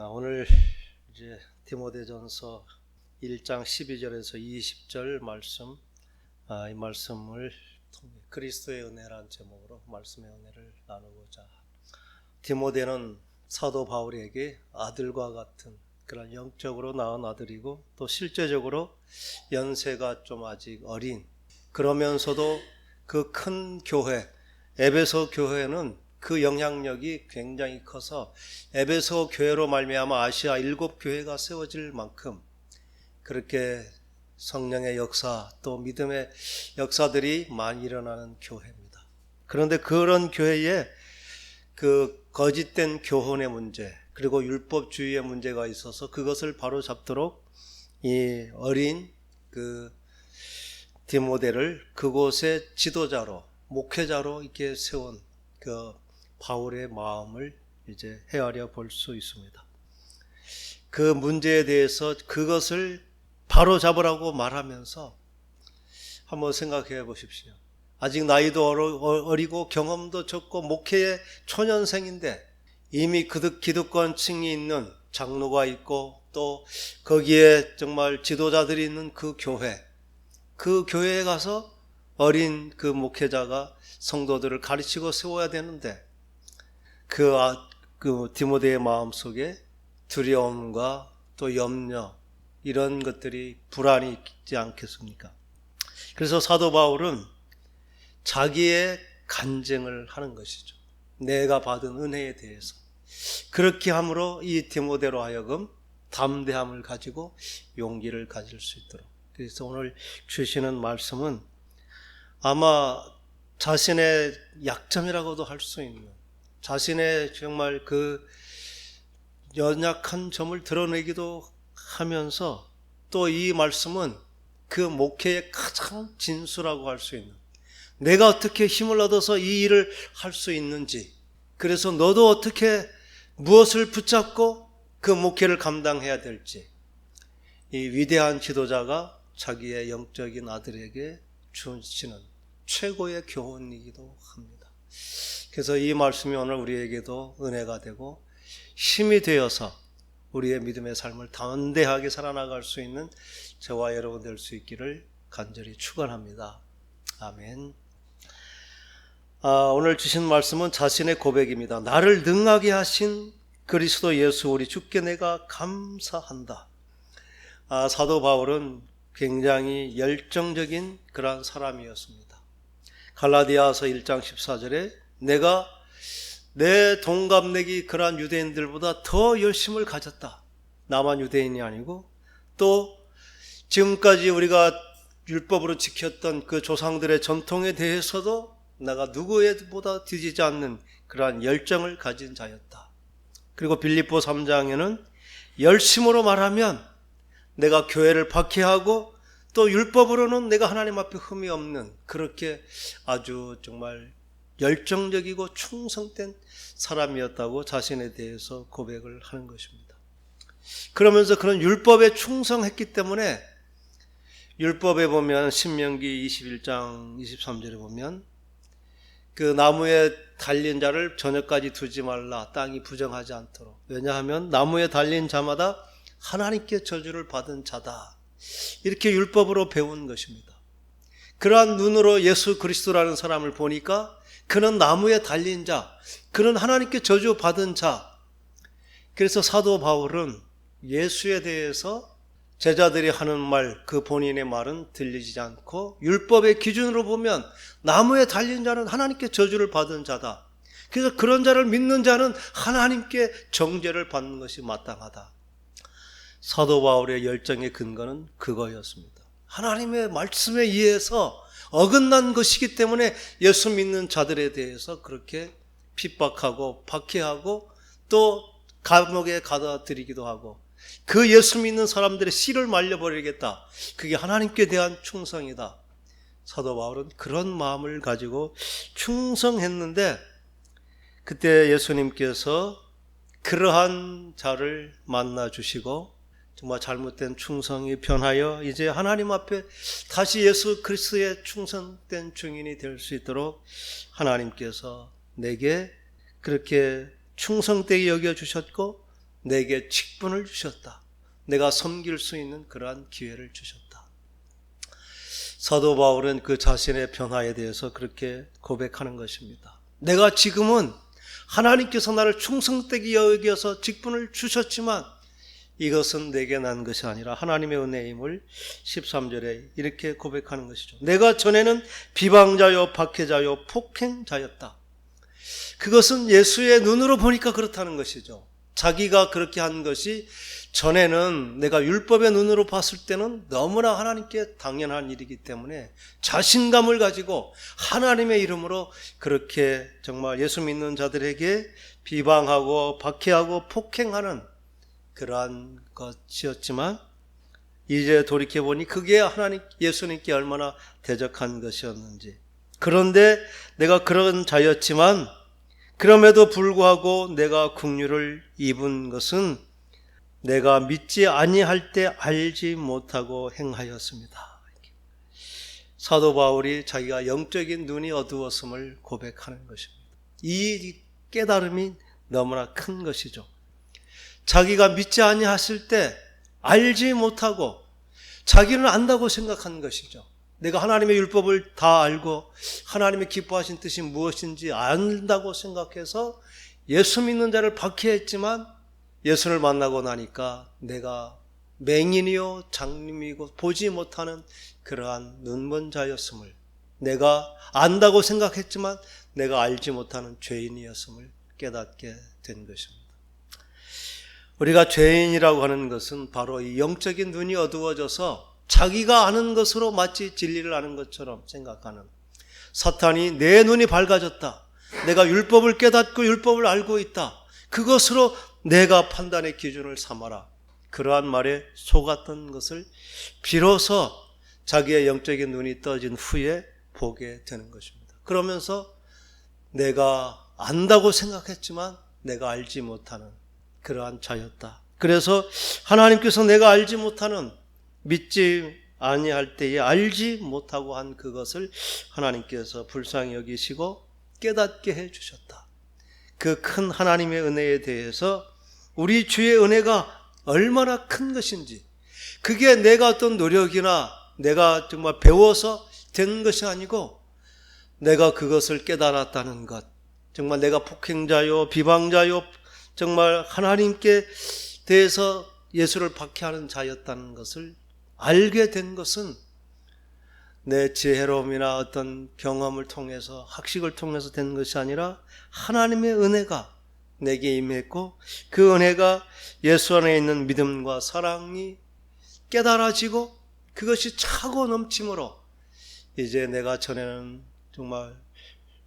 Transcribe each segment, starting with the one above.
오늘 이제 디모데전서 1장 12절에서 20절 말씀, 이 말씀을 통해 그리스도의 은혜라는 제목으로 말씀의 은혜를 나누고자. 디모데는 사도 바울에게 아들과 같은 그런 영적으로 낳은 아들이고, 또 실제적으로 연세가 좀 아직 어린, 그러면서도 그 큰 교회 에베소 교회는 그 영향력이 굉장히 커서 에베소 교회로 말미암아 아시아 7교회가 세워질 만큼 그렇게 성령의 역사 또 믿음의 역사들이 많이 일어나는 교회입니다. 그런데 그런 교회에 그 거짓된 교훈의 문제, 그리고 율법주의의 문제가 있어서 그것을 바로잡도록 이 어린 그 디모데를 그곳의 지도자로, 목회자로 이렇게 세운 그 바울의 마음을 이제 헤아려 볼 수 있습니다. 그 문제에 대해서 그것을 바로 잡으라고 말하면서 한번 생각해 보십시오. 아직 나이도 어리고 경험도 적고 목회의 초년생인데 이미 기득권층이 있는 장로가 있고, 또 거기에 정말 지도자들이 있는 그 교회에 가서 어린 그 목회자가 성도들을 가르치고 세워야 되는데, 그 디모데의 마음속에 두려움과 또 염려, 이런 것들이 불안이 있지 않겠습니까? 그래서 사도 바울은 자기의 간증을 하는 것이죠. 내가 받은 은혜에 대해서. 그렇게 함으로 이 디모데로 하여금 담대함을 가지고 용기를 가질 수 있도록. 그래서 오늘 주시는 말씀은 아마 자신의 약점이라고도 할 수 있는, 자신의 정말 그 연약한 점을 드러내기도 하면서, 또 이 말씀은 그 목회의 가장 진수라고 할 수 있는, 내가 어떻게 힘을 얻어서 이 일을 할 수 있는지, 그래서 너도 어떻게 무엇을 붙잡고 그 목회를 감당해야 될지, 이 위대한 지도자가 자기의 영적인 아들에게 주시는 최고의 교훈이기도 합니다. 그래서 이 말씀이 오늘 우리에게도 은혜가 되고 힘이 되어서 우리의 믿음의 삶을 담대하게 살아나갈 수 있는 저와 여러분 될 수 있기를 간절히 축원합니다. 아멘. 오늘 주신 말씀은 자신의 고백입니다. 나를 능하게 하신 그리스도 예수 우리 주께 내가 감사한다. 사도 바울은 굉장히 열정적인 그런 사람이었습니다. 갈라디아서 1장 14절에 내가 내 동갑내기 그러한 유대인들보다 더 열심을 가졌다. 나만 유대인이 아니고 또 지금까지 우리가 율법으로 지켰던 그 조상들의 전통에 대해서도 내가 누구보다 뒤지지 않는 그러한 열정을 가진 자였다. 그리고 빌립보 3장에는 열심으로 말하면 내가 교회를 박해하고 또 율법으로는 내가 하나님 앞에 흠이 없는, 그렇게 아주 정말 열정적이고 충성된 사람이었다고 자신에 대해서 고백을 하는 것입니다. 그러면서 그런 율법에 충성했기 때문에 율법에 보면 신명기 21장 23절에 보면 그 나무에 달린 자를 저녁까지 두지 말라, 땅이 부정하지 않도록. 왜냐하면 나무에 달린 자마다 하나님께 저주를 받은 자다. 이렇게 율법으로 배운 것입니다. 그러한 눈으로 예수 그리스도라는 사람을 보니까 그는 나무에 달린 자, 그는 하나님께 저주 받은 자. 그래서 사도 바울은 예수에 대해서 제자들이 하는 말, 그 본인의 말은 들리지 않고 율법의 기준으로 보면 나무에 달린 자는 하나님께 저주를 받은 자다. 그래서 그런 자를 믿는 자는 하나님께 정죄를 받는 것이 마땅하다. 사도 바울의 열정의 근거는 그거였습니다. 하나님의 말씀에 의해서 어긋난 것이기 때문에 예수 믿는 자들에 대해서 그렇게 핍박하고 박해하고 또 감옥에 가다 드리기도 하고, 그 예수 믿는 사람들의 씨를 말려버리겠다. 그게 하나님께 대한 충성이다. 사도 바울은 그런 마음을 가지고 충성했는데, 그때 예수님께서 그러한 자를 만나 주시고 정말 잘못된 충성이 변하여 이제 하나님 앞에 다시 예수 그리스도의 충성된 증인이 될 수 있도록 하나님께서 내게 그렇게 충성되게 여겨주셨고, 내게 직분을 주셨다. 내가 섬길 수 있는 그러한 기회를 주셨다. 사도 바울은 그 자신의 변화에 대해서 그렇게 고백하는 것입니다. 내가 지금은 하나님께서 나를 충성되게 여겨서 직분을 주셨지만 이것은 내게 난 것이 아니라 하나님의 은혜임을 13절에 이렇게 고백하는 것이죠. 내가 전에는 비방자요 박해자요 폭행자였다. 그것은 예수의 눈으로 보니까 그렇다는 것이죠. 자기가 그렇게 한 것이 전에는 내가 율법의 눈으로 봤을 때는 너무나 하나님께 당연한 일이기 때문에 자신감을 가지고 하나님의 이름으로 그렇게 정말 예수 믿는 자들에게 비방하고 박해하고 폭행하는 그러한 것이었지만 이제 돌이켜보니 그게 하나님 예수님께 얼마나 대적한 것이었는지. 그런데 내가 그런 자였지만 그럼에도 불구하고 내가 긍휼을 입은 것은 내가 믿지 아니할 때 알지 못하고 행하였습니다. 사도 바울이 자기가 영적인 눈이 어두웠음을 고백하는 것입니다. 이 깨달음이 너무나 큰 것이죠. 자기가 믿지 아니했을 때 알지 못하고 자기는 안다고 생각한 것이죠. 내가 하나님의 율법을 다 알고 하나님의 기뻐하신 뜻이 무엇인지 안다고 생각해서 예수 믿는 자를 박해했지만 예수를 만나고 나니까 내가 맹인이요 장님이고 보지 못하는 그러한 눈먼 자였음을, 내가 안다고 생각했지만 내가 알지 못하는 죄인이었음을 깨닫게 된 것입니다. 우리가 죄인이라고 하는 것은 바로 이 영적인 눈이 어두워져서 자기가 아는 것으로 마치 진리를 아는 것처럼 생각하는, 사탄이 내 눈이 밝아졌다, 내가 율법을 깨닫고 율법을 알고 있다, 그것으로 내가 판단의 기준을 삼아라, 그러한 말에 속았던 것을 비로소 자기의 영적인 눈이 떠진 후에 보게 되는 것입니다. 그러면서 내가 안다고 생각했지만 내가 알지 못하는 그러한 자였다. 그래서 하나님께서 내가 알지 못하는, 믿지 아니할 때에 알지 못하고 한 그것을 하나님께서 불쌍히 여기시고 깨닫게 해주셨다. 그 큰 하나님의 은혜에 대해서 우리 주의 은혜가 얼마나 큰 것인지, 그게 내가 어떤 노력이나 내가 정말 배워서 된 것이 아니고 내가 그것을 깨달았다는 것, 정말 내가 폭행자요 비방자요 정말 하나님께 대해서 예수를 박해하는 자였다는 것을 알게 된 것은 내 지혜로움이나 어떤 경험을 통해서 학식을 통해서 된 것이 아니라 하나님의 은혜가 내게 임했고, 그 은혜가 예수 안에 있는 믿음과 사랑이 깨달아지고 그것이 차고 넘침으로 이제 내가 전에는 정말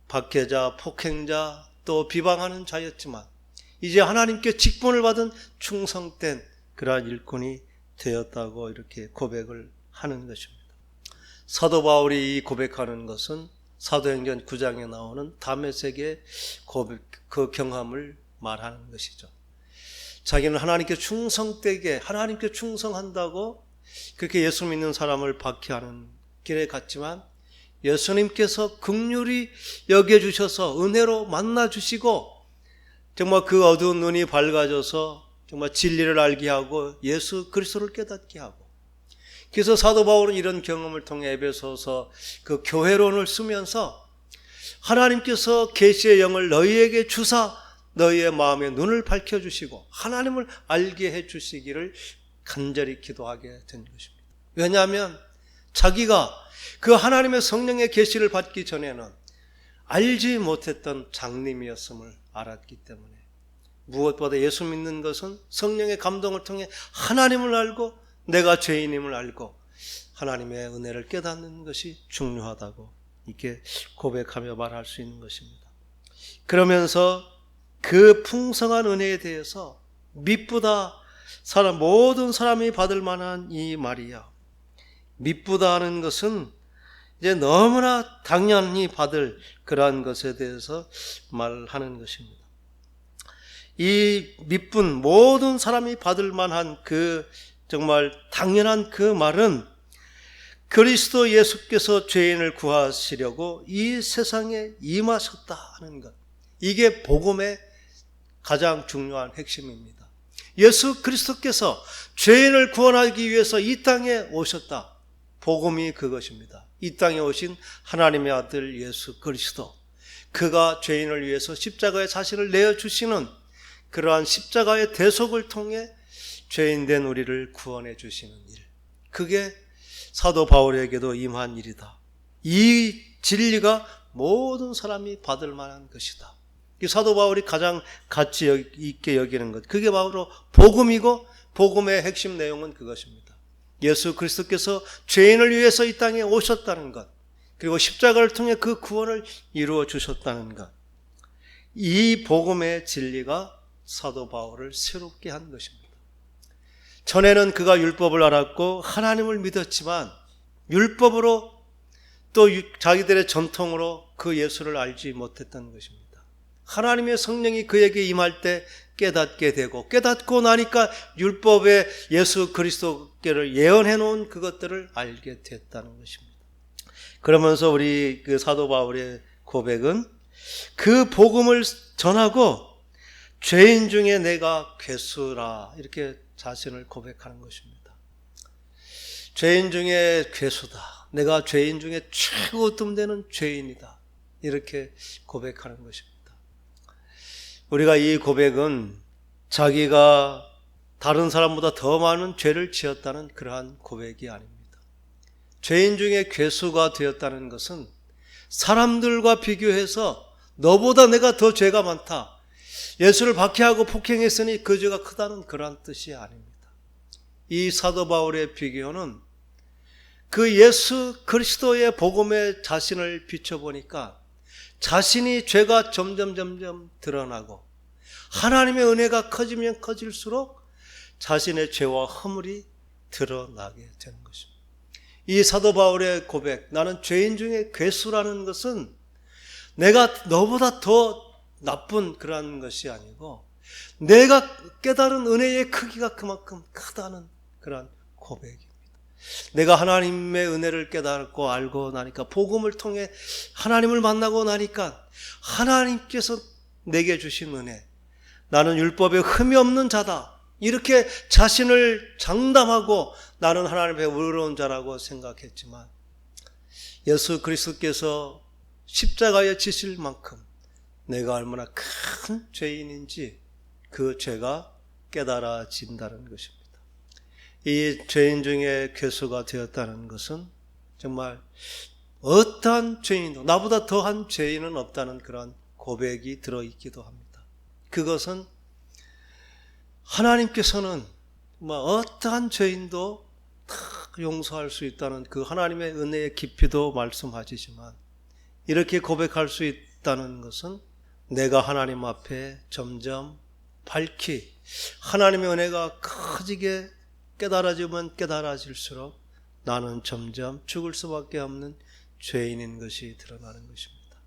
박해자, 폭행자, 또 비방하는 자였지만 이제 하나님께 직분을 받은 충성된 그러한 일꾼이 되었다고 이렇게 고백을 하는 것입니다. 사도 바울이 고백하는 것은 사도행전 9장에 나오는 다메섹의 그 경험을 말하는 것이죠. 자기는 하나님께 충성되게, 하나님께 충성한다고 그렇게 예수 믿는 사람을 박해하는 길에 갔지만 예수님께서 긍휼히 여겨주셔서 은혜로 만나주시고 정말 그 어두운 눈이 밝아져서 정말 진리를 알게 하고 예수 그리스도를 깨닫게 하고, 그래서 사도 바울은 이런 경험을 통해 에베소서 그 교회론을 쓰면서 하나님께서 계시의 영을 너희에게 주사 너희의 마음의 눈을 밝혀주시고 하나님을 알게 해주시기를 간절히 기도하게 된 것입니다. 왜냐하면 자기가 그 하나님의 성령의 계시를 받기 전에는 알지 못했던 장님이었음을 알았기 때문에, 무엇보다 예수 믿는 것은 성령의 감동을 통해 하나님을 알고 내가 죄인임을 알고 하나님의 은혜를 깨닫는 것이 중요하다고 이렇게 고백하며 말할 수 있는 것입니다. 그러면서 그 풍성한 은혜에 대해서 미쁘다, 모든 사람이 받을 만한 이 말이야. 미쁘다 하는 것은 이제 너무나 당연히 받을 그러한 것에 대해서 말하는 것입니다. 이 미쁜 모든 사람이 받을 만한 그 정말 당연한 그 말은 그리스도 예수께서 죄인을 구하시려고 이 세상에 임하셨다 하는 것, 이게 복음의 가장 중요한 핵심입니다. 예수 그리스도께서 죄인을 구원하기 위해서 이 땅에 오셨다. 복음이 그것입니다. 이 땅에 오신 하나님의 아들 예수 그리스도, 그가 죄인을 위해서 십자가에 자신을 내어주시는 그러한 십자가의 대속을 통해 죄인된 우리를 구원해 주시는 일, 그게 사도 바울에게도 임한 일이다. 이 진리가 모든 사람이 받을 만한 것이다. 이 사도 바울이 가장 가치 있게 여기는 것, 그게 바로 복음이고, 복음의 핵심 내용은 그것입니다. 예수 그리스도께서 죄인을 위해서 이 땅에 오셨다는 것, 그리고 십자가를 통해 그 구원을 이루어 주셨다는 것, 이 복음의 진리가 사도 바울을 새롭게 한 것입니다. 전에는 그가 율법을 알았고 하나님을 믿었지만 율법으로 또 자기들의 전통으로 그 예수를 알지 못했던 것입니다. 하나님의 성령이 그에게 임할 때 깨닫게 되고, 깨닫고 나니까 율법의 예수 그리스도께를 예언해 놓은 그것들을 알게 됐다는 것입니다. 그러면서 우리 그 사도 바울의 고백은 그 복음을 전하고 죄인 중에 내가 괴수라, 이렇게 자신을 고백하는 것입니다. 죄인 중에 괴수다. 내가 죄인 중에 최고 뜸되는 죄인이다. 이렇게 고백하는 것입니다. 우리가 이 고백은 자기가 다른 사람보다 더 많은 죄를 지었다는 그러한 고백이 아닙니다. 죄인 중에 괴수가 되었다는 것은 사람들과 비교해서 너보다 내가 더 죄가 많다, 예수를 박해하고 폭행했으니 그 죄가 크다는 그러한 뜻이 아닙니다. 이 사도 바울의 비교는 그 예수 그리스도의 복음에 자신을 비춰보니까 자신이 죄가 점점 드러나고 하나님의 은혜가 커지면 커질수록 자신의 죄와 허물이 드러나게 되는 것입니다. 이 사도 바울의 고백, 나는 죄인 중에 괴수라는 것은 내가 너보다 더 나쁜 그런 것이 아니고 내가 깨달은 은혜의 크기가 그만큼 크다는 그런 고백입니다. 내가 하나님의 은혜를 깨닫고 알고 나니까, 복음을 통해 하나님을 만나고 나니까 하나님께서 내게 주신 은혜, 나는 율법에 흠이 없는 자다, 이렇게 자신을 장담하고 나는 하나님의 의로운 자라고 생각했지만 예수 그리스도께서 십자가에 지실 만큼 내가 얼마나 큰 죄인인지 그 죄가 깨달아진다는 것입니다. 이 죄인 중에 괴수가 되었다는 것은 정말 어떠한 죄인도, 나보다 더한 죄인은 없다는 그런 고백이 들어있기도 합니다. 그것은 하나님께서는 어떠한 죄인도 다 용서할 수 있다는 그 하나님의 은혜의 깊이도 말씀하시지만, 이렇게 고백할 수 있다는 것은 내가 하나님 앞에 점점 밝히 하나님의 은혜가 커지게 깨달아지면 깨달아질수록 나는 점점 죽을 수밖에 없는 죄인인 것이 드러나는 것입니다.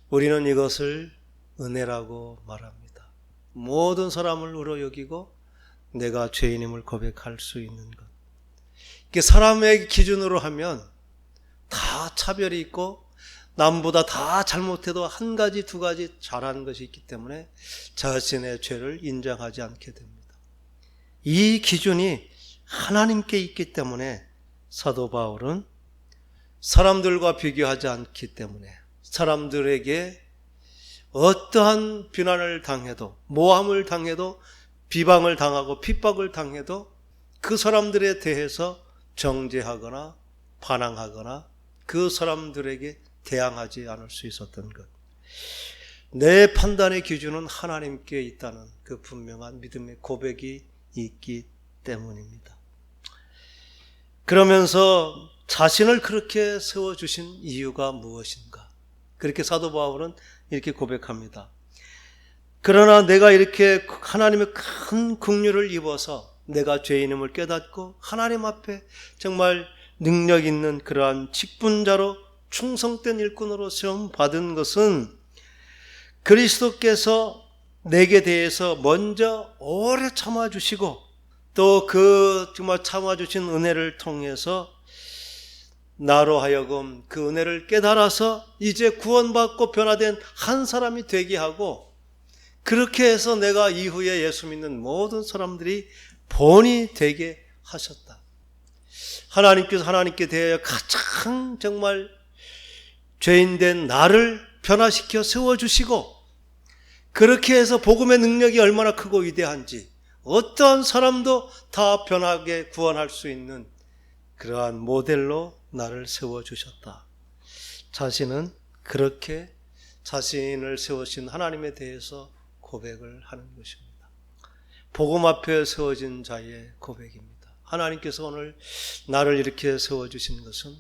우리는 이것을 은혜라고 말합니다. 모든 사람을 의로 여기고 내가 죄인임을 고백할 수 있는 것. 이게 사람의 기준으로 하면 다 차별이 있고 남보다 다 잘못해도 한 가지 두 가지 잘하는 것이 있기 때문에 자신의 죄를 인정하지 않게 됩니다. 이 기준이 하나님께 있기 때문에 사도 바울은 사람들과 비교하지 않기 때문에 사람들에게 어떠한 비난을 당해도, 모함을 당해도, 비방을 당하고 핍박을 당해도 그 사람들에 대해서 정죄하거나 반항하거나 그 사람들에게 대항하지 않을 수 있었던 것. 내 판단의 기준은 하나님께 있다는 그 분명한 믿음의 고백이 있기 때문입니다. 그러면서 자신을 그렇게 세워주신 이유가 무엇인가? 그렇게 사도 바울은 이렇게 고백합니다. 그러나 내가 이렇게 하나님의 큰 긍휼을 입어서 내가 죄인임을 깨닫고 하나님 앞에 정말 능력 있는 그러한 직분자로 충성된 일꾼으로 시험 받은 것은 그리스도께서 내게 대해서 먼저 오래 참아주시고 또 그 정말 참아주신 은혜를 통해서 나로 하여금 그 은혜를 깨달아서 이제 구원받고 변화된 한 사람이 되게 하고, 그렇게 해서 내가 이후에 예수 믿는 모든 사람들이 본이 되게 하셨다. 하나님께서 하나님께 대하여 가장 정말 죄인된 나를 변화시켜 세워주시고, 그렇게 해서 복음의 능력이 얼마나 크고 위대한지 어떠한 사람도 다 변하게 구원할 수 있는 그러한 모델로 나를 세워주셨다. 자신은 그렇게 자신을 세우신 하나님에 대해서 고백을 하는 것입니다. 복음 앞에 세워진 자의 고백입니다. 하나님께서 오늘 나를 이렇게 세워주신 것은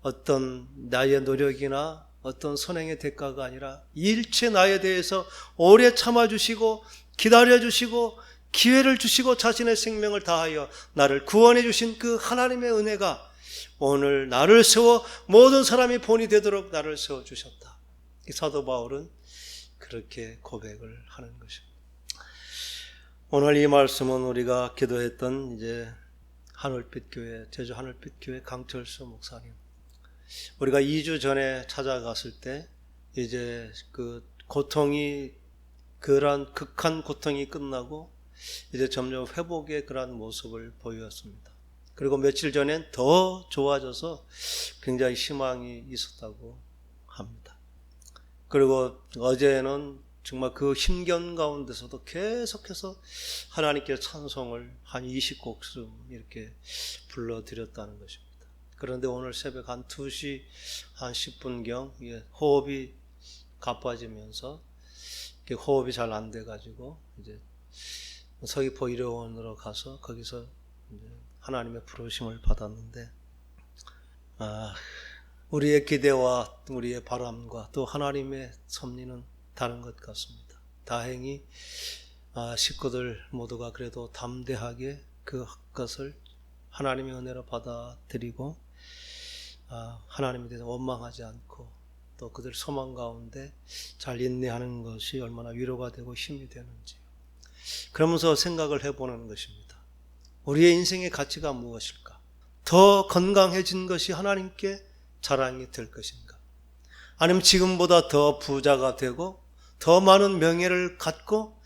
어떤 나의 노력이나 어떤 선행의 대가가 아니라 일체 나에 대해서 오래 참아주시고 기다려주시고 기회를 주시고 자신의 생명을 다하여 나를 구원해 주신 그 하나님의 은혜가 오늘 나를 세워 모든 사람이 본이 되도록 나를 세워주셨다. 사도 바울은 그렇게 고백을 하는 것입니다. 오늘 이 말씀은 우리가 기도했던 이제 하늘빛교회, 제주 하늘빛교회 강철수 목사님, 우리가 2주 전에 찾아갔을 때 이제 그 고통이, 그러한 극한 고통이 끝나고 이제 점점 회복의 그러한 모습을 보였습니다. 그리고 며칠 전엔 더 좋아져서 굉장히 희망이 있었다고 합니다. 그리고 어제는 정말 그 힘겨운 가운데서도 계속해서 하나님께 찬송을 한 20곡쯤 이렇게 불러드렸다는 것입니다. 그런데 오늘 새벽 한 2시 한 10분경 호흡이 가빠지면서 호흡이 잘 안 돼가지고 이제 서귀포 의료원으로 가서 거기서 이제 하나님의 부르심을 받았는데, 우리의 기대와 우리의 바람과 또 하나님의 섭리는 다른 것 같습니다. 다행히 식구들 모두가 그래도 담대하게 그것을 하나님의 은혜로 받아들이고 하나님에 대해서 원망하지 않고 또 그들 소망 가운데 잘 인내하는 것이 얼마나 위로가 되고 힘이 되는지, 그러면서 생각을 해보는 것입니다. 우리의 인생의 가치가 무엇일까? 더 건강해진 것이 하나님께 자랑이 될 것인가? 아니면 지금보다 더 부자가 되고 더 많은 명예를 갖고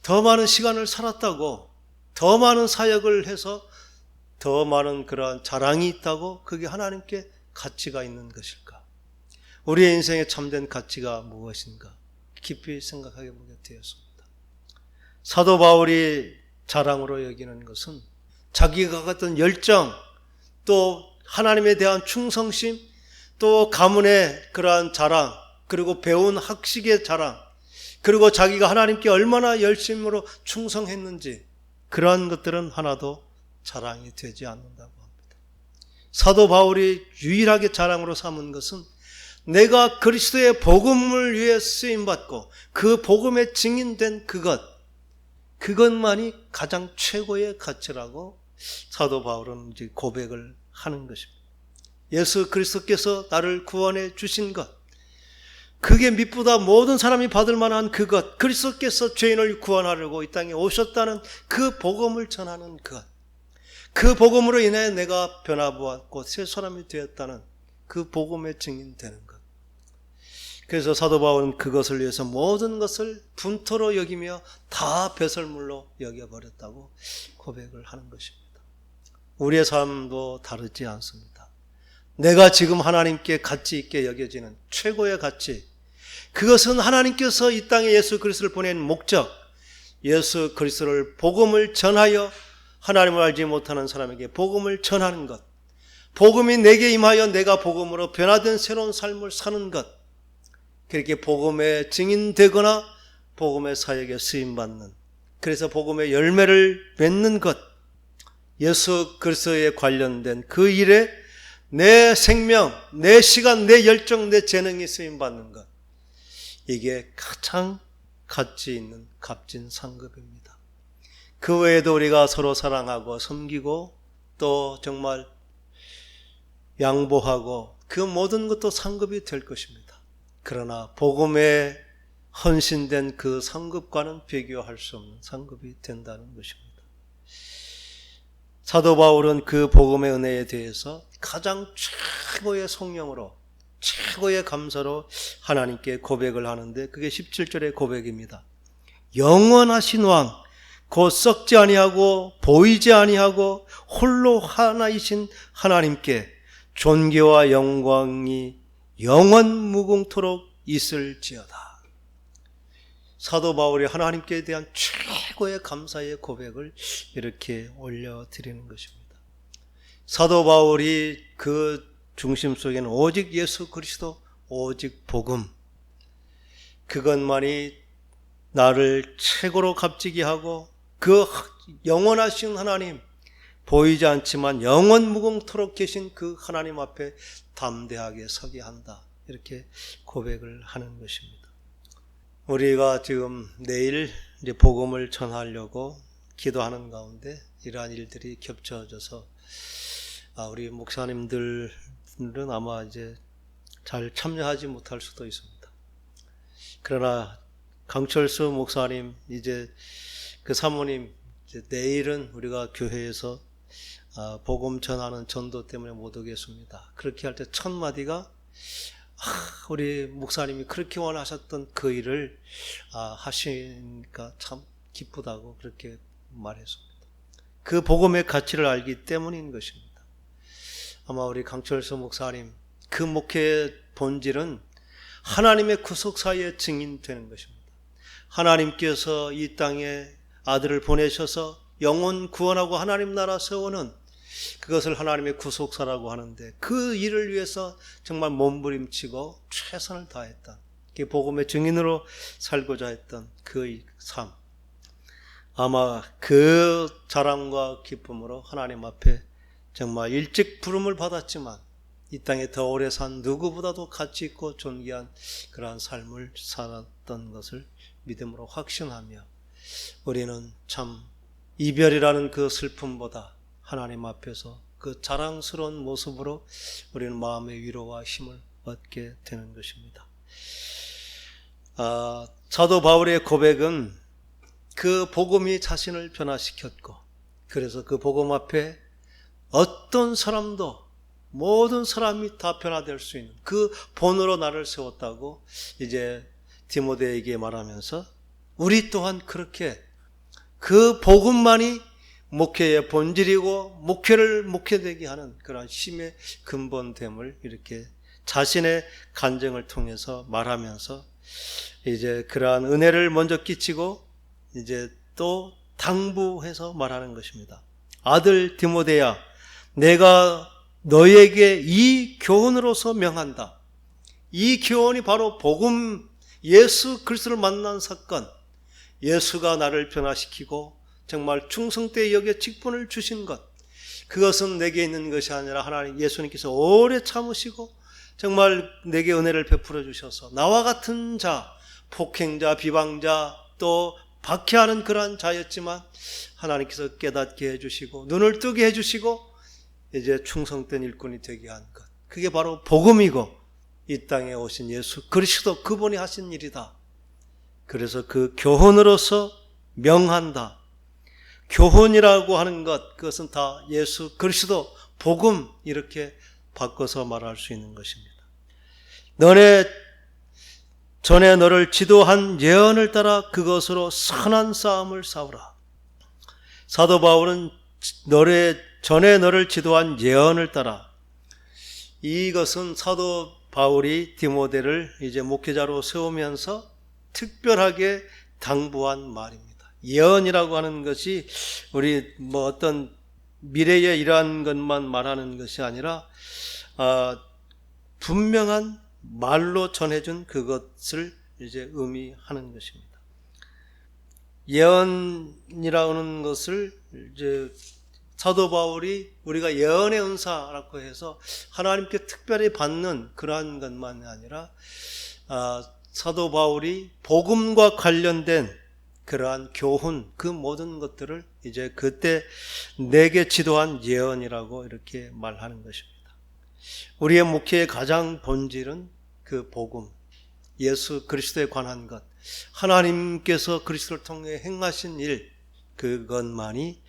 더 많은 시간을 살았다고, 더 많은 사역을 해서 더 많은 그러한 자랑이 있다고 그게 하나님께 가치가 있는 것일까? 우리의 인생에 참된 가치가 무엇인가? 깊이 생각하게 보게 되었습니다. 사도 바울이 자랑으로 여기는 것은 자기가 갖던 열정, 또 하나님에 대한 충성심, 또 가문의 그러한 자랑, 그리고 배운 학식의 자랑, 그리고 자기가 하나님께 얼마나 열심으로 충성했는지, 그러한 것들은 하나도 자랑이 되지 않는다고 합니다. 사도 바울이 유일하게 자랑으로 삼은 것은 내가 그리스도의 복음을 위해 쓰임받고 그 복음에 증인된 그것만이 가장 최고의 가치라고 사도 바울은 이제 고백을 하는 것입니다. 예수 그리스도께서 나를 구원해 주신 것, 그게 미쁘다 모든 사람이 받을 만한 그것, 그리스도께서 죄인을 구원하려고 이 땅에 오셨다는 그 복음을 전하는 것, 그 복음으로 인해 내가 변화보았고 새 사람이 되었다는 그 복음에 증인되는 것. 그래서 사도 바울은 그것을 위해서 모든 것을 분토로 여기며 다 배설물로 여겨버렸다고 고백을 하는 것입니다. 우리의 삶도 다르지 않습니다. 내가 지금 하나님께 가치 있게 여겨지는 최고의 가치, 그것은 하나님께서 이 땅에 예수 그리스도를 보낸 목적, 예수 그리스도를 복음을 전하여 하나님을 알지 못하는 사람에게 복음을 전하는 것, 복음이 내게 임하여 내가 복음으로 변화된 새로운 삶을 사는 것, 그렇게 복음에 증인되거나 복음의 사역에 쓰임받는, 그래서 복음의 열매를 맺는 것, 예수 그리스도에 관련된 그 일에 내 생명, 내 시간, 내 열정, 내 재능이 쓰임받는 것, 이게 가장 가치 있는 값진 상급입니다. 그 외에도 우리가 서로 사랑하고 섬기고 또 정말 양보하고 그 모든 것도 상급이 될 것입니다. 그러나 복음에 헌신된 그 상급과는 비교할 수 없는 상급이 된다는 것입니다. 사도 바울은 그 복음의 은혜에 대해서 가장 최고의 성령으로, 최고의 감사로 하나님께 고백을 하는데, 그게 17절의 고백입니다. 영원하신 왕, 곧 썩지 아니하고 보이지 아니하고 홀로 하나이신 하나님께 존귀와 영광이 영원 무궁토록 있을지어다. 사도 바울이 하나님께 대한 최고의 감사의 고백을 이렇게 올려드리는 것입니다. 사도 바울이 그 중심 속에는 오직 예수 그리스도, 오직 복음, 그것만이 나를 최고로 값지게 하고 그 영원하신 하나님, 보이지 않지만 영원 무궁토록 계신 그 하나님 앞에 담대하게 서게 한다. 이렇게 고백을 하는 것입니다. 우리가 지금 내일 이제 복음을 전하려고 기도하는 가운데 이러한 일들이 겹쳐져서 우리 목사님들은 아마 이제 잘 참여하지 못할 수도 있습니다. 그러나 강철수 목사님, 이제 그 사모님, 이제 내일은 우리가 교회에서 복음 전하는 전도 때문에 못 오겠습니다. 그렇게 할 때 첫 마디가 우리 목사님이 그렇게 원하셨던 그 일을 하시니까 참 기쁘다고 그렇게 말했습니다. 그 복음의 가치를 알기 때문인 것입니다. 아마 우리 강철수 목사님, 그 목회의 본질은 하나님의 구속사의 증인되는 것입니다. 하나님께서 이 땅에 아들을 보내셔서 영혼 구원하고 하나님 나라 세우는 그것을 하나님의 구속사라고 하는데, 그 일을 위해서 정말 몸부림치고 최선을 다했던, 복음의 증인으로 살고자 했던 그 삶, 아마 그 자랑과 기쁨으로 하나님 앞에 정말 일찍 부름을 받았지만 이 땅에 더 오래 산 누구보다도 가치 있고 존귀한 그러한 삶을 살았던 것을 믿음으로 확신하며, 우리는 참 이별이라는 그 슬픔보다 하나님 앞에서 그 자랑스러운 모습으로 우리는 마음의 위로와 힘을 얻게 되는 것입니다. 사도 바울의 고백은 그 복음이 자신을 변화시켰고, 그래서 그 복음 앞에 어떤 사람도, 모든 사람이 다 변화될 수 있는 그 본으로 나를 세웠다고 이제 디모데에게 말하면서, 우리 또한 그렇게 그 복음만이 목회의 본질이고 목회를 목회되게 하는 그런 힘의 근본됨을 이렇게 자신의 간증을 통해서 말하면서 이제 그러한 은혜를 먼저 끼치고 이제 또 당부해서 말하는 것입니다. 아들 디모데야, 내가 너에게 이 교훈으로서 명한다. 이 교훈이 바로 복음, 예수 그리스도를 만난 사건, 예수가 나를 변화시키고 정말 충성되이 여기에 직분을 주신 것, 그것은 내게 있는 것이 아니라 하나님 예수님께서 오래 참으시고 정말 내게 은혜를 베풀어 주셔서 나와 같은 자, 폭행자, 비방자, 또 박해하는 그러한 자였지만 하나님께서 깨닫게 해주시고 눈을 뜨게 해주시고 이제 충성된 일꾼이 되게 한 것, 그게 바로 복음이고 이 땅에 오신 예수 그리스도 그분이 하신 일이다. 그래서 그 교훈으로서 명한다. 교훈이라고 하는 것, 그것은 다 예수 그리스도 복음, 이렇게 바꿔서 말할 수 있는 것입니다. 전에 너를 지도한 예언을 따라 그것으로 선한 싸움을 싸우라. 사도 바울은 전에 너를 지도한 예언을 따라, 이것은 사도 바울이 디모데를 이제 목회자로 세우면서 특별하게 당부한 말입니다. 예언이라고 하는 것이 우리 어떤 미래에 이러한 것만 말하는 것이 아니라 분명한 말로 전해준 그것을 이제 의미하는 것입니다. 예언이라는 것을 이제 사도 바울이 우리가 예언의 은사라고 해서 하나님께 특별히 받는 그러한 것만이 아니라 사도 바울이 복음과 관련된 그러한 교훈, 그 모든 것들을 이제 그때 내게 지도한 예언이라고 이렇게 말하는 것입니다. 우리의 목회의 가장 본질은 그 복음, 예수 그리스도에 관한 것, 하나님께서 그리스도를 통해 행하신 일, 그것만이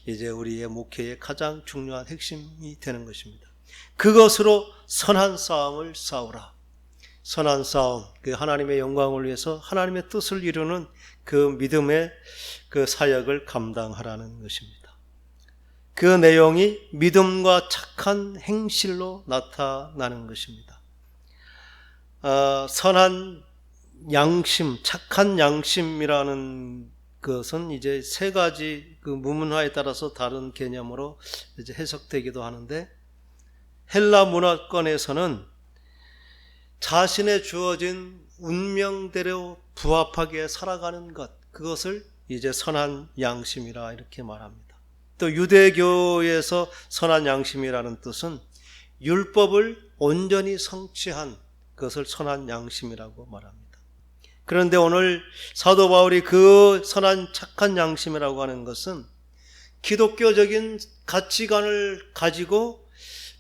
이제 우리의 목회의 가장 중요한 핵심이 되는 것입니다. 그것으로 선한 싸움을 싸우라. 선한 싸움, 그 하나님의 영광을 위해서 하나님의 뜻을 이루는 그 믿음의 그 사역을 감당하라는 것입니다. 그 내용이 믿음과 착한 행실로 나타나는 것입니다. 선한 양심, 착한 양심이라는 것은 이제 세 가지 그 무문화에 따라서 다른 개념으로 이제 해석되기도 하는데, 헬라 문화권에서는 자신의 주어진 운명대로 부합하게 살아가는 것, 그것을 이제 선한 양심이라 이렇게 말합니다. 또 유대교에서 선한 양심이라는 뜻은 율법을 온전히 성취한 그것을 선한 양심이라고 말합니다. 그런데 오늘 사도 바울이 그 선한 착한 양심이라고 하는 것은 기독교적인 가치관을 가지고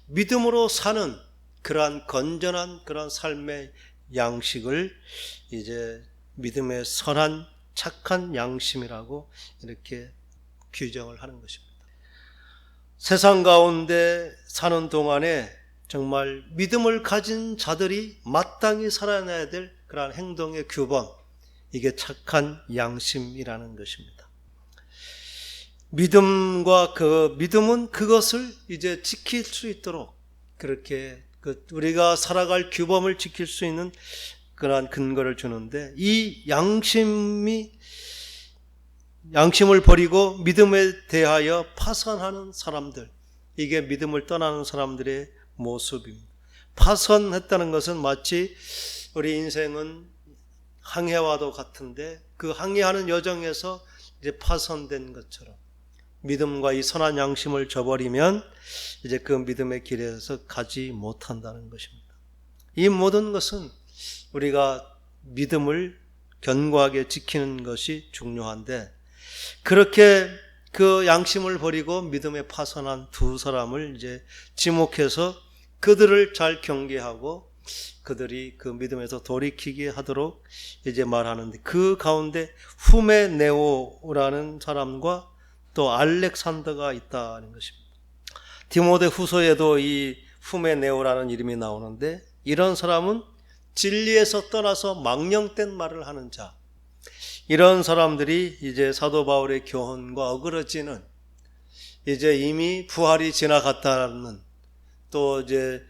믿음으로 사는 그러한 건전한 그런 삶의 양식을 이제 믿음의 선한 착한 양심이라고 이렇게 규정을 하는 것입니다. 세상 가운데 사는 동안에 정말 믿음을 가진 자들이 마땅히 살아내야 될 그러한 행동의 규범, 이게 착한 양심이라는 것입니다. 믿음은 그것을 이제 지킬 수 있도록 그렇게 우리가 살아갈 규범을 지킬 수 있는 그러한 근거를 주는데, 이 양심을 버리고 믿음에 대하여 파선하는 사람들, 이게 믿음을 떠나는 사람들의 모습입니다. 파선했다는 것은 마치 우리 인생은 항해와도 같은데 그 항해하는 여정에서 이제 파선된 것처럼 믿음과 이 선한 양심을 저버리면 이제 그 믿음의 길에서 가지 못한다는 것입니다. 이 모든 것은 우리가 믿음을 견고하게 지키는 것이 중요한데, 그렇게 그 양심을 버리고 믿음에 파선한 두 사람을 이제 지목해서 그들을 잘 경계하고 그들이 그 믿음에서 돌이키게 하도록 이제 말하는데, 그 가운데 후메네오라는 사람과 또 알렉산더가 있다는 것입니다. 디모데 후서에도 이 후메네오라는 이름이 나오는데, 이런 사람은 진리에서 떠나서 망령된 말을 하는 자, 이런 사람들이 이제 사도 바울의 교훈과 어그러지는, 이제 이미 부활이 지나갔다는, 또 이제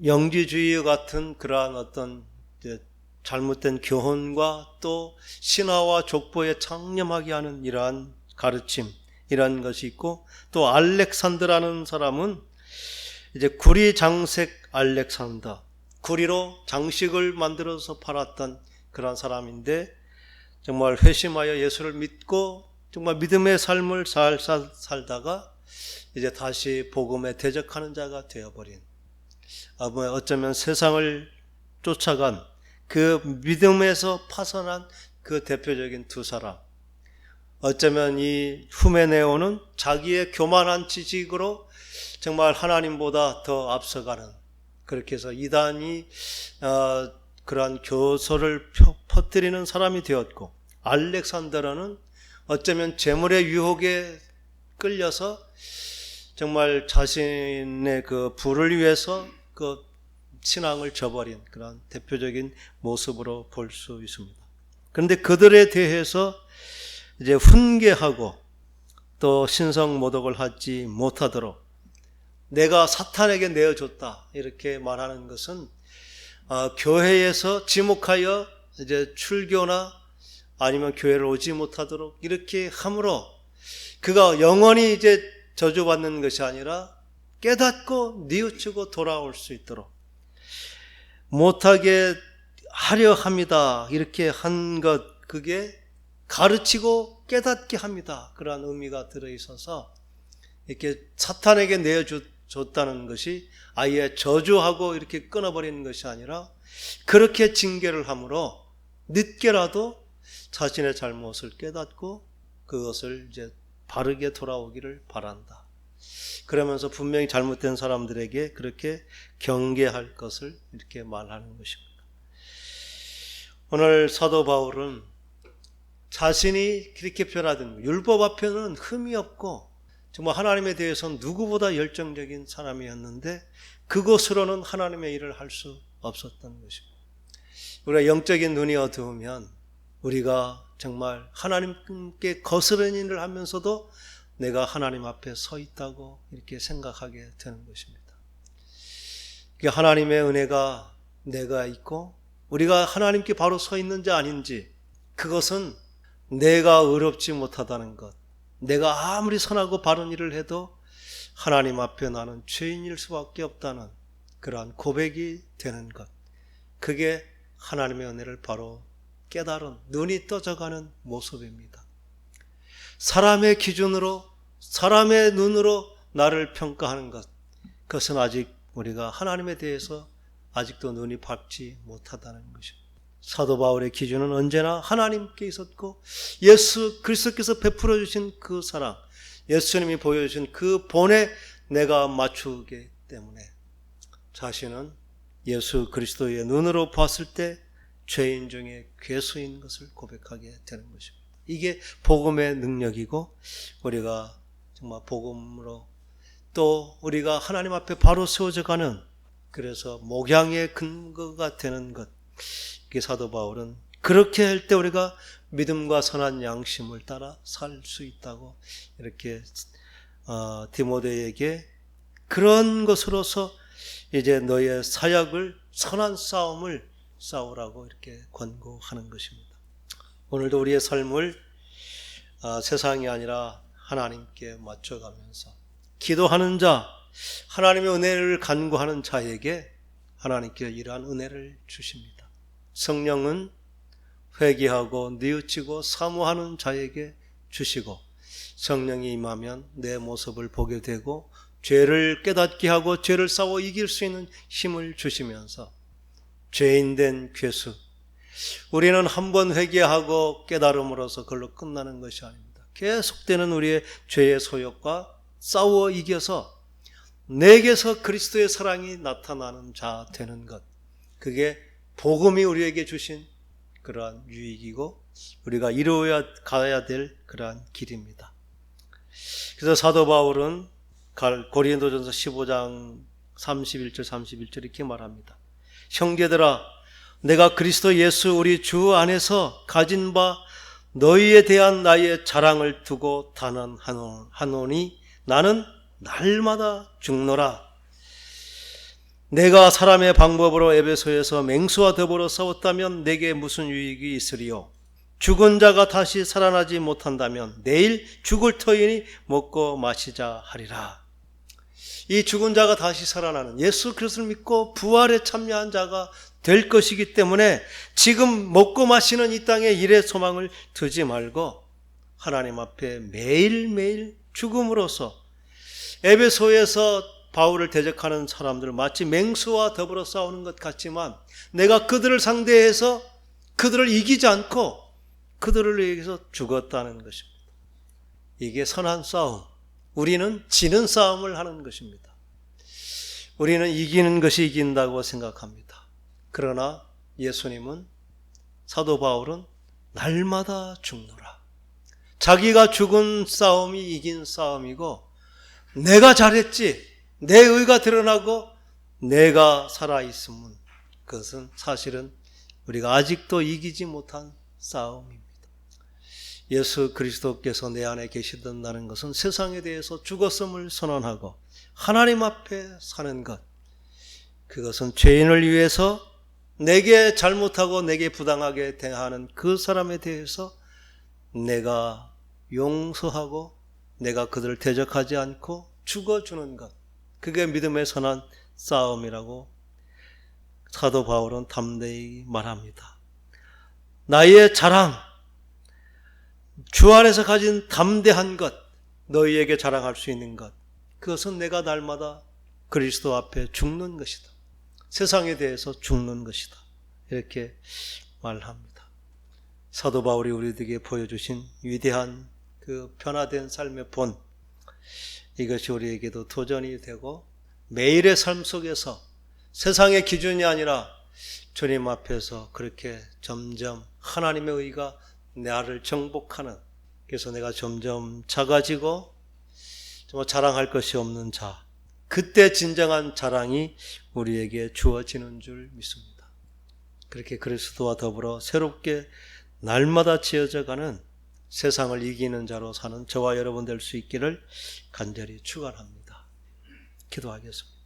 영지주의 같은 그러한 어떤 이제 잘못된 교훈과 또 신화와 족보에 창념하게 하는 이러한 가르침, 이런 것이 있고, 또 알렉산더라는 사람은 이제 구리 장색 알렉산더, 구리로 장식을 만들어서 팔았던 그런 사람인데, 정말 회심하여 예수를 믿고 정말 믿음의 삶을 잘 살다가 이제 다시 복음에 대적하는 자가 되어버린, 어쩌면 세상을 쫓아간 그 믿음에서 파선한 그 대표적인 두 사람, 어쩌면 이 후메네오는 자기의 교만한 지식으로 정말 하나님보다 더 앞서가는, 그렇게 해서 이단이 그러한 교서를 퍼뜨리는 사람이 되었고, 알렉산더라는 어쩌면 재물의 유혹에 끌려서 정말 자신의 그 부를 위해서 그 신앙을 저버린 그런 대표적인 모습으로 볼 수 있습니다. 그런데 그들에 대해서 이제 훈계하고 또 신성 모독을 하지 못하도록 내가 사탄에게 내어줬다, 이렇게 말하는 것은 교회에서 지목하여 이제 출교나 아니면 교회를 오지 못하도록 이렇게 함으로 그가 영원히 이제 저주받는 것이 아니라 깨닫고 뉘우치고 돌아올 수 있도록 못하게 하려 합니다. 이렇게 한 것, 그게 가르치고 깨닫게 합니다. 그러한 의미가 들어있어서 이렇게 사탄에게 내어줬다는 것이 아예 저주하고 이렇게 끊어버리는 것이 아니라 그렇게 징계를 함으로 늦게라도 자신의 잘못을 깨닫고 그것을 이제 바르게 돌아오기를 바란다. 그러면서 분명히 잘못된 사람들에게 그렇게 경계할 것을 이렇게 말하는 것입니다. 오늘 사도 바울은 자신이 그렇게 변화된, 율법 앞에는 흠이 없고 정말 하나님에 대해서는 누구보다 열정적인 사람이었는데 그것으로는 하나님의 일을 할 수 없었던 것입니다. 우리가 영적인 눈이 어두우면 우리가 정말 하나님께 거스르는 일을 하면서도 내가 하나님 앞에 서 있다고 이렇게 생각하게 되는 것입니다. 하나님의 은혜가 내가 있고 우리가 하나님께 바로 서 있는지 아닌지, 그것은 내가 의롭지 못하다는 것, 내가 아무리 선하고 바른 일을 해도 하나님 앞에 나는 죄인일 수밖에 없다는 그러한 고백이 되는 것, 그게 하나님의 은혜를 바로 깨달은, 눈이 떠져가는 모습입니다. 사람의 기준으로, 사람의 눈으로 나를 평가하는 것, 그것은 아직 우리가 하나님에 대해서 아직도 눈이 밝지 못하다는 것입니다. 사도 바울의 기준은 언제나 하나님께 있었고, 예수 그리스도께서 베풀어 주신 그 사랑, 예수님이 보여주신 그 본에 내가 맞추기 때문에 자신은 예수 그리스도의 눈으로 봤을 때 죄인 중에 괴수인 것을 고백하게 되는 것입니다. 이게 복음의 능력이고, 우리가 정말 복음으로 또 우리가 하나님 앞에 바로 세워져 가는, 그래서 목양의 근거가 되는 것, 이게 사도 바울은 그렇게 할 때 우리가 믿음과 선한 양심을 따라 살 수 있다고 이렇게 디모데에게 그런 것으로서 이제 너의 사역을, 선한 싸움을 싸우라고 이렇게 권고하는 것입니다. 오늘도 우리의 삶을 세상이 아니라 하나님께 맞춰가면서 기도하는 자, 하나님의 은혜를 간구하는 자에게 하나님께 이러한 은혜를 주십니다. 성령은 회개하고 뉘우치고 사모하는 자에게 주시고, 성령이 임하면 내 모습을 보게 되고 죄를 깨닫게 하고 죄를 싸워 이길 수 있는 힘을 주시면서 죄인된 괴수, 우리는 한번 회개하고 깨달음으로써 그걸로 끝나는 것이 아닙니다. 계속되는 우리의 죄의 소욕과 싸워 이겨서 내게서 그리스도의 사랑이 나타나는 자 되는 것, 그게 복음이 우리에게 주신 그러한 유익이고 우리가 이루어야 가야 될 그러한 길입니다. 그래서 사도 바울은 고린도전서 15장 31절 이렇게 말합니다. 형제들아, 내가 그리스도 예수 우리 주 안에서 가진 바 너희에 대한 나의 자랑을 두고 단언하노니 나는 날마다 죽노라. 내가 사람의 방법으로 에베소에서 맹수와 더불어 싸웠다면 내게 무슨 유익이 있으리요? 죽은 자가 다시 살아나지 못한다면 내일 죽을 터이니 먹고 마시자 하리라. 이 죽은 자가 다시 살아나는 예수 그리스도를 믿고 부활에 참여한 자가 될 것이기 때문에 지금 먹고 마시는 이 땅에 일의 소망을 두지 말고 하나님 앞에 매일매일 죽음으로써, 에베소에서 바울을 대적하는 사람들은 마치 맹수와 더불어 싸우는 것 같지만 내가 그들을 상대해서 그들을 이기지 않고 그들을 위해서 죽었다는 것입니다. 이게 선한 싸움, 우리는 지는 싸움을 하는 것입니다. 우리는 이기는 것이 이긴다고 생각합니다. 그러나 예수님은, 사도 바울은 날마다 죽노라. 자기가 죽은 싸움이 이긴 싸움이고, 내가 잘했지, 내 의가 드러나고 내가 살아있음은, 그것은 사실은 우리가 아직도 이기지 못한 싸움입니다. 예수 그리스도께서 내 안에 계시던다는 것은 세상에 대해서 죽었음을 선언하고 하나님 앞에 사는 것, 그것은 죄인을 위해서 내게 잘못하고 내게 부당하게 대하는 그 사람에 대해서 내가 용서하고 내가 그들을 대적하지 않고 죽어주는 것, 그게 믿음의 선한 싸움이라고 사도 바울은 담대히 말합니다. 나의 자랑, 주 안에서 가진 담대한 것, 너희에게 자랑할 수 있는 것, 그것은 내가 날마다 그리스도 앞에 죽는 것이다. 세상에 대해서 죽는 것이다. 이렇게 말합니다. 사도 바울이 우리에게 보여주신 위대한 그 변화된 삶의 본, 이것이 우리에게도 도전이 되고 매일의 삶 속에서 세상의 기준이 아니라 주님 앞에서 그렇게 점점 하나님의 의가 나를 정복하는, 그래서 내가 점점 작아지고 정말 자랑할 것이 없는 자, 그때 진정한 자랑이 우리에게 주어지는 줄 믿습니다. 그렇게 그리스도와 더불어 새롭게 날마다 지어져가는 세상을 이기는 자로 사는 저와 여러분 될 수 있기를 간절히 축원합니다. 기도하겠습니다.